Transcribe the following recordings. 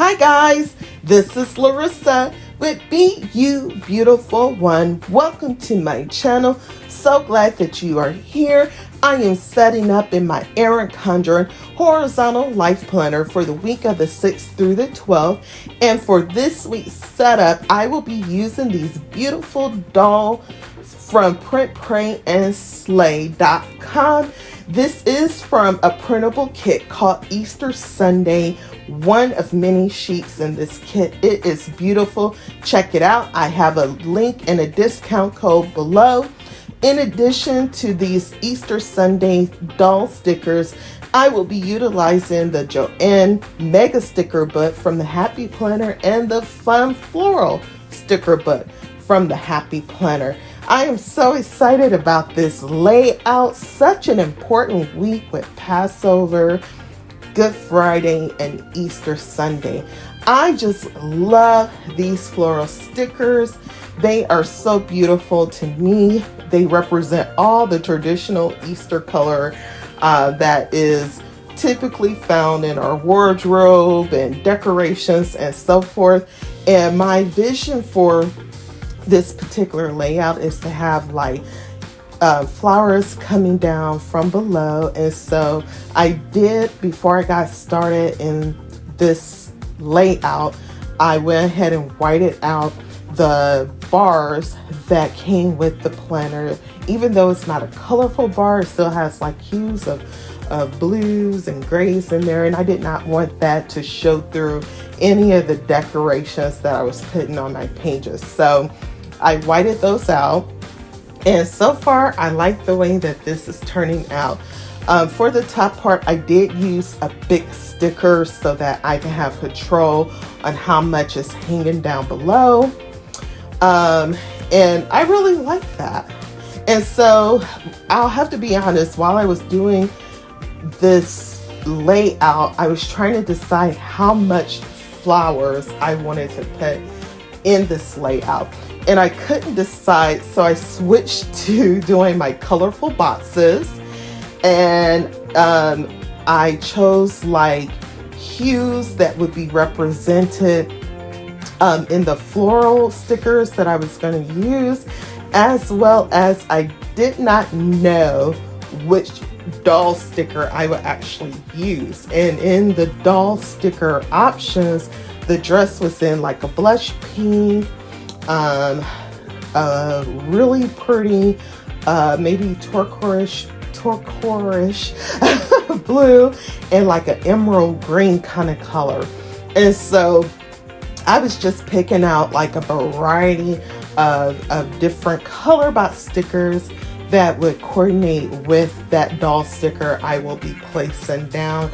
Hi guys, this is Larrissa with Be You Beautiful One. Welcome to my channel. So glad that you are here. I am setting up in my Erin Condern horizontal life planner for the week of the 6th through the 12th. And for this week's setup, I will be using these beautiful dolls from printprayandslay.com. This is from a printable kit called Easter Sunday, one of many sheets in this kit. It is beautiful. Check it out. I have a link and a discount code below. In addition to these Easter Sunday doll stickers, I will be utilizing the Joanne Mega Sticker Book from the Happy Planner and the Fun Floral Sticker Book from the Happy Planner. I am so excited about this layout. Such an important week with Passover, Good Friday, and Easter Sunday. I just love these floral stickers. They are so beautiful to me. They represent all the traditional Easter color that is typically found in our wardrobe and decorations and so forth. And my vision for this particular layout is to have like flowers coming down from below. And so I did, before I got started in this layout, I went ahead and whited out the bars that came with the planner. Even though it's not a colorful bar, it still has like hues of blues and grays in there, and I did not want that to show through any of the decorations that I was putting on my pages. So I whited those out, and so far I like the way that this is turning out. For the top part, I did use a big sticker so that I can have control on how much is hanging down below. And I really like that. And so I'll have to be honest, while I was doing this layout, I was trying to decide how much flowers I wanted to put in this layout. And I couldn't decide, so I switched to doing my colorful boxes. And I chose like hues that would be represented in the floral stickers that I was going to use, as well as I did not know which doll sticker I would actually use. And in the doll sticker options, the dress was in like a blush pink, really pretty, maybe turquoise blue, and like an emerald green kind of color. And so I was just picking out like a variety of different color box stickers that would coordinate with that doll sticker I will be placing down.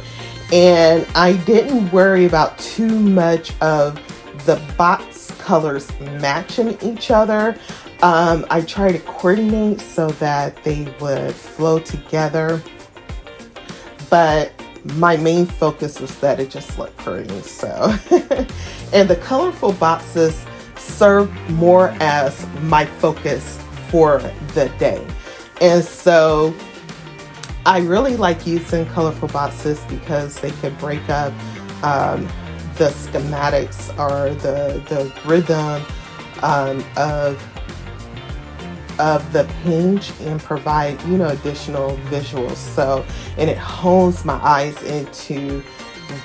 And I didn't worry about too much of the box colors matching each other. I try to coordinate so that they would flow together, but my main focus was that it just looked pretty. So and the colorful boxes serve more as my focus for the day. And so I really like using colorful boxes because they can break up the schematics or the rhythm of the page and provide, you know, additional visuals. So, and it hones my eyes into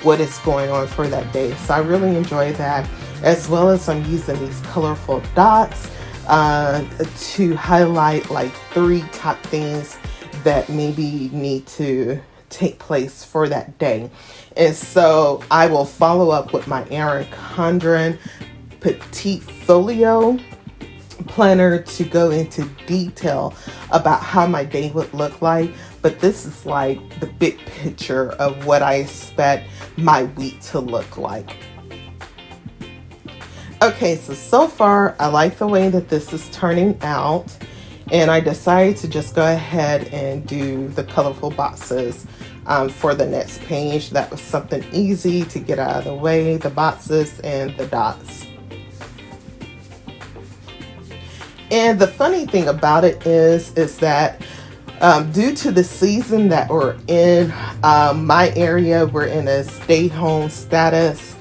what is going on for that day. So I really enjoy that, as well as I'm using these colorful dots to highlight like 3 top things that maybe need to take place for that day. And so I will follow up with my Erin Condern Petite Folio planner to go into detail about how my day would look like. But this is like the big picture of what I expect my week to look like. Okay, so far I like the way that this is turning out, and I decided to just go ahead and do the colorful boxes for the next page. That was something easy to get out of the way, the boxes and the dots. And the funny thing about it is that due to the season that we're in, my area, we're in a stay home status.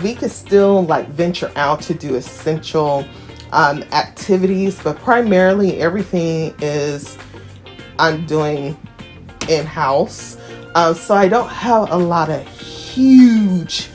We could still like venture out to do essential activities, but primarily everything is I'm doing in-house. So I don't have a lot of huge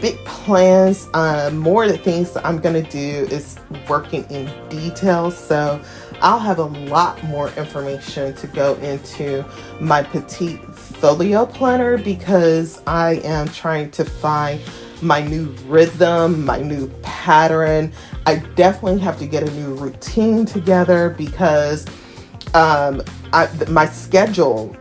big plans. More of the things that I'm going to do is working in detail. So I'll have a lot more information to go into my petite folio planner, because I am trying to find my new rhythm, my new pattern. I definitely have to get a new routine together, because my schedule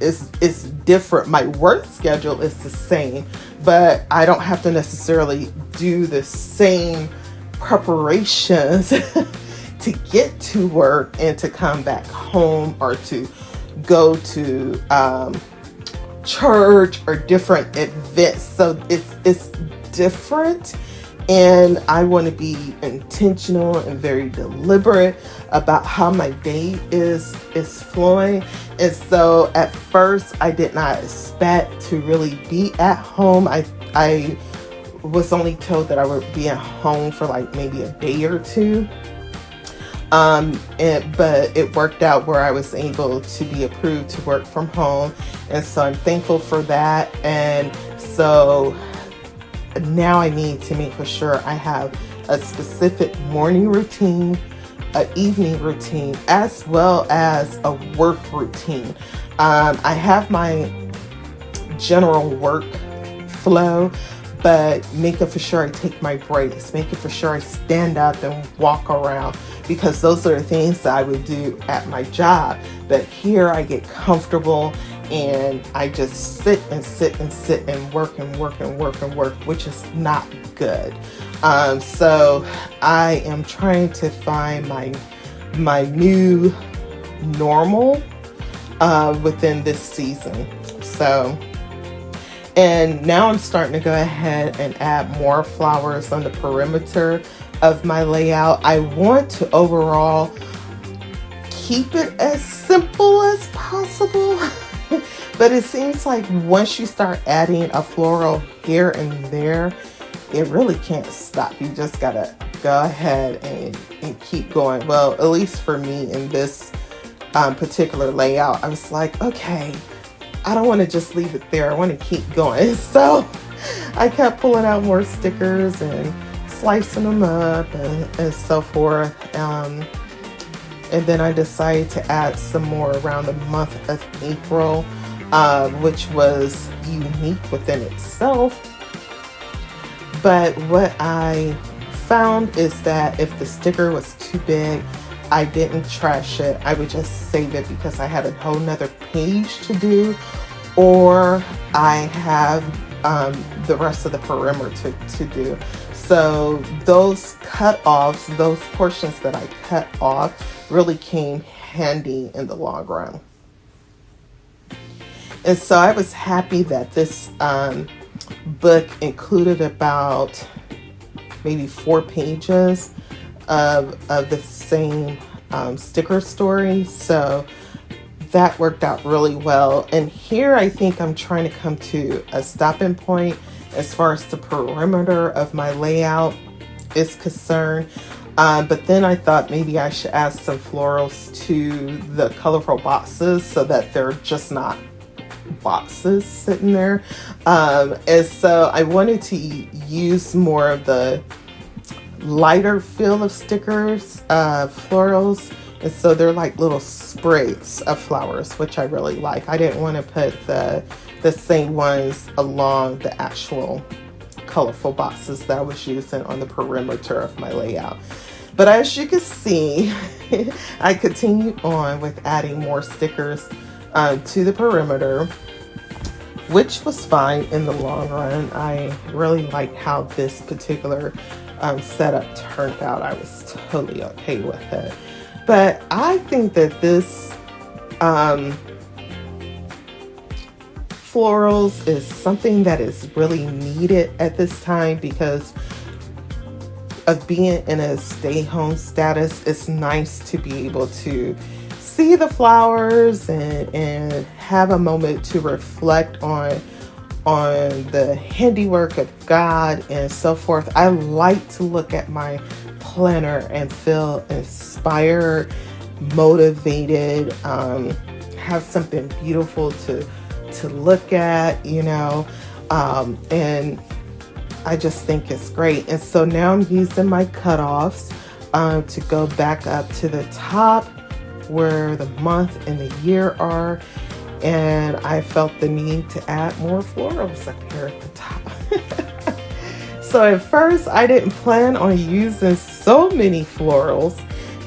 is different. My work schedule is the same, but I don't have to necessarily do the same preparations to get to work and to come back home, or to go to church or different events. So it's different. And I want to be intentional and very deliberate about how my day is flowing. And so at first I did not expect to really be at home. I was only told that I would be at home for like maybe a day or two. But it worked out where I was able to be approved to work from home. And so I'm thankful for that. And so now I need to make for sure I have a specific morning routine, an evening routine, as well as a work routine. I have my general work flow, but making for sure I take my breaks, making for sure I stand up and walk around, because those are the things that I would do at my job. But here I get comfortable and I just sit and work and work and work and work, which is not good. So I am trying to find my new normal within this season. So, and now I'm starting to go ahead and add more flowers on the perimeter of my layout. I want to overall keep it as simple as possible. But it seems like once you start adding a floral here and there, it really can't stop. You just gotta go ahead and keep going. Well, at least for me in this particular layout, I was like, okay, I don't want to just leave it there. I want to keep going. So I kept pulling out more stickers and slicing them up and so forth. And then I decided to add some more around the month of April, which was unique within itself. But what I found is that if the sticker was too big, I didn't trash it. I would just save it because I had a whole nother page to do, or I have the rest of the perimeter to do. So those cut-offs, those portions that I cut off really came handy in the long run. And so I was happy that this book included about maybe 4 pages of the same sticker story. So that worked out really well. And here I think I'm trying to come to a stopping point as far as the perimeter of my layout is concerned. But then I thought maybe I should add some florals to the colorful boxes so that they're just not boxes sitting there. And so I wanted to use more of the lighter feel of stickers, florals. And so they're like little sprigs of flowers, which I really like. I didn't want to put the same ones along the actual colorful boxes that I was using on the perimeter of my layout. But as you can see, I continued on with adding more stickers to the perimeter, which was fine in the long run. I really liked how this particular setup turned out. I was totally okay with it. But I think that this florals is something that is really needed at this time because of being in a stay-home status. It's nice to be able to see the flowers and have a moment to reflect on on the handiwork of God and so forth. I like to look at my planner and feel inspired, motivated, have something beautiful to look at, you know, and I just think it's great. And so now I'm using my cutoffs to go back up to the top where the month and the year are. And I felt the need to add more florals up here at the top. So at first I didn't plan on using so many florals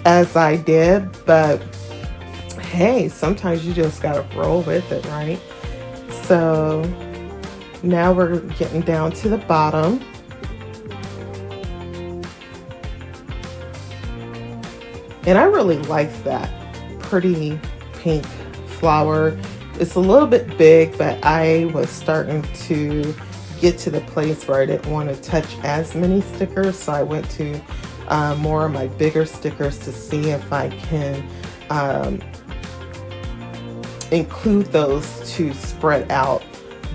as I did, but hey, sometimes you just gotta roll with it, right? So now we're getting down to the bottom. And I really like that pretty pink flower. It's a little bit big, but I was starting to get to the place where I didn't want to touch as many stickers. So I went to more of my bigger stickers to see if I can include those to spread out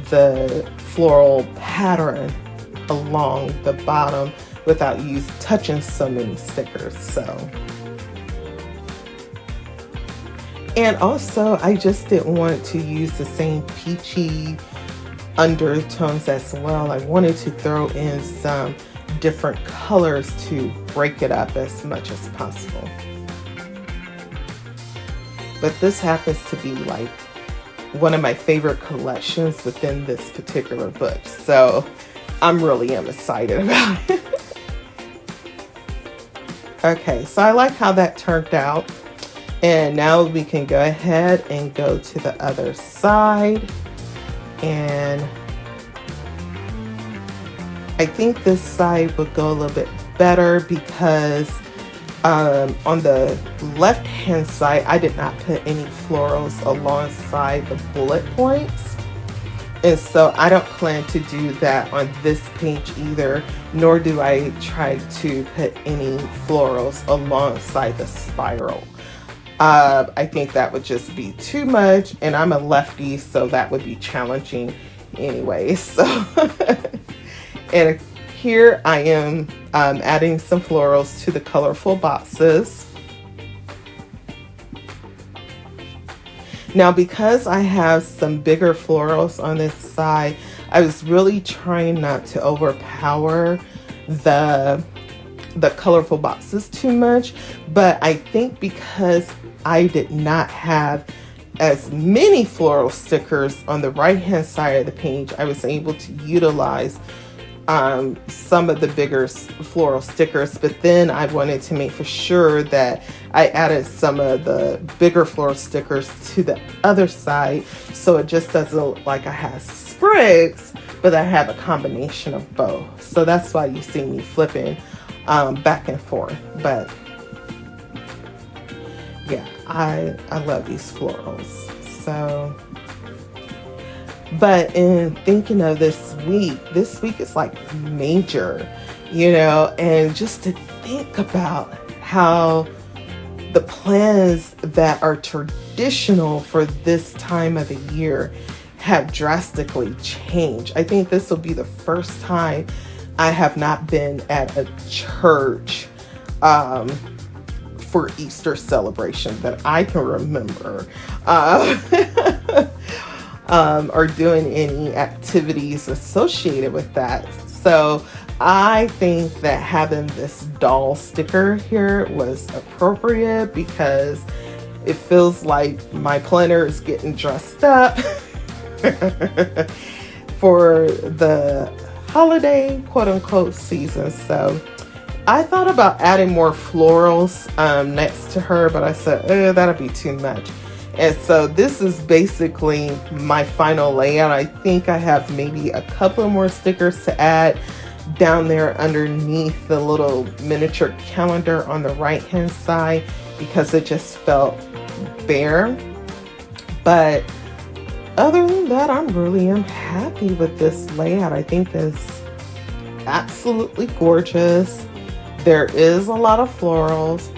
the floral pattern along the bottom without touching so many stickers. So, and also I just didn't want to use the same peachy undertones as well. I wanted to throw in some different colors to break it up as much as possible. But this happens to be like one of my favorite collections within this particular book. So I'm really excited about it. Okay, so I like how that turned out. And now we can go ahead and go to the other side. And I think this side would go a little bit better because on the left hand side, I did not put any florals alongside the bullet points. And so I don't plan to do that on this page either, nor do I try to put any florals alongside the spiral. I think that would just be too much, and I'm a lefty, so that would be challenging anyway. So, and here I am adding some florals to the colorful boxes. Now, because I have some bigger florals on this side, I was really trying not to overpower the colorful boxes too much, but I think because I did not have as many floral stickers on the right hand side of the page, I was able to utilize some of the bigger floral stickers, but then I wanted to make for sure that I added some of the bigger floral stickers to the other side, so it just doesn't look like I have sprigs, but I have a combination of both. So that's why you see me flipping back and forth. But yeah, I love these florals. So, but in thinking of this week is like major, you know, and just to think about how the plans that are traditional for this time of the year have drastically changed. I think this will be the first time I have not been at a church for Easter celebration that I can remember, or doing any activities associated with that. So I think that having this doll sticker here was appropriate because it feels like my planner is getting dressed up for the holiday quote-unquote season. So I thought about adding more florals next to her, but I said, that'll be too much. And so this is basically my final layout. I think I have maybe a couple more stickers to add down there underneath the little miniature calendar on the right hand side because it just felt bare. But other than that, I really am happy with this layout. I think it's absolutely gorgeous. There is a lot of florals.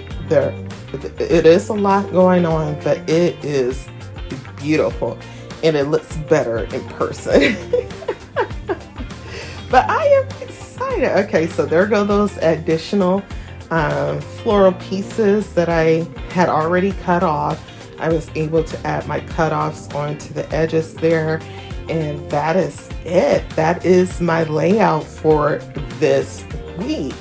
It is a lot going on, but it is beautiful and it looks better in person. But I am excited. Okay, so there go those additional floral pieces that I had already cut off. I was able to add my cutoffs onto the edges there, and that is it. That is my layout for this week.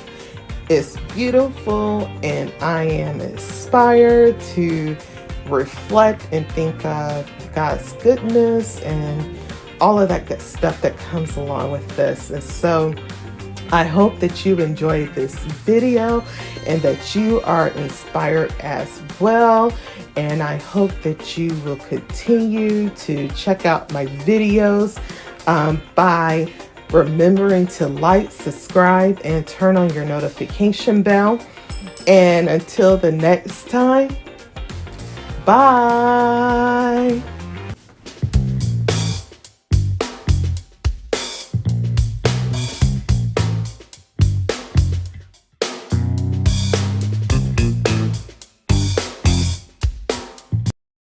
It's beautiful, and I am inspired to reflect and think of God's goodness and all of that good stuff that comes along with this. And so I hope that you enjoyed this video and that you are inspired as well. And I hope that you will continue to check out my videos by remembering to like, subscribe, and turn on your notification bell. And until the next time, bye.